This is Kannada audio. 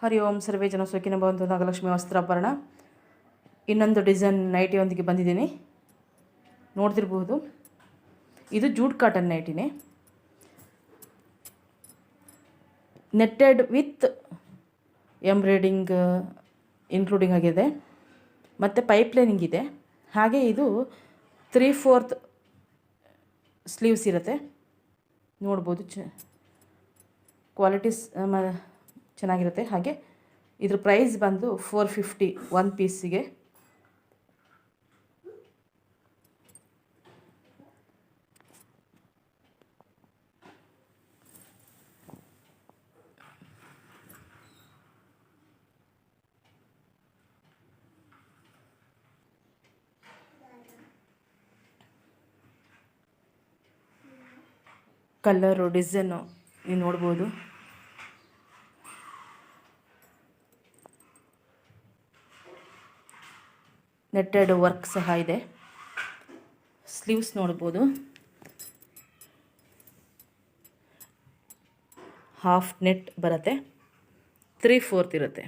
ಹರಿ ಓಂ ಸರ್ವೇ ಜನ ಸುಖಿನ ಭವಂತು. ನಾಗಲಕ್ಷ್ಮಿ ವಸ್ತ್ರಾಭರಣ ಇನ್ನೊಂದು ಡಿಸೈನ್ ನೈಟಿಯೊಂದಿಗೆ ಬಂದಿದ್ದೀನಿ, ನೋಡ್ತಿರ್ಬೋದು. ಇದು ಜೂಟ್ ಕಾಟನ್ ನೈಟಿನೇ, ನೆಟ್ಟೆಡ್ ವಿತ್ ಎಂಬ್ರಾಯ್ಡಿಂಗ್ ಇನ್ಕ್ಲೂಡಿಂಗ್ ಆಗಿದೆ ಮತ್ತು ಪೈಪ್ಲೈನಿಂಗ್ ಇದೆ. ಹಾಗೆ ಇದು 3/4 ಸ್ಲೀವ್ಸ್ ಇರುತ್ತೆ, ನೋಡ್ಬೋದು. ಕ್ವಾಲಿಟೀಸ್ ಚೆನ್ನಾಗಿರುತ್ತೆ. ಹಾಗೆ ಇದ್ರ ಪ್ರೈಸ್ ಬಂದು 450 1 ಪೀಸಿಗೆ. ಕಲರು ಡಿಸೈನು ನೀವು ನೋಡ್ಬೋದು. ನೆಟ್ಟೆಡ್ ವರ್ಕ್ ಸಹ ಇದೆ. ಸ್ಲೀವ್ಸ್ ನೋಡ್ಬೋದು, ಹಾಫ್ ನೆಟ್ ಬರುತ್ತೆ, 3/4 ಇರುತ್ತೆ.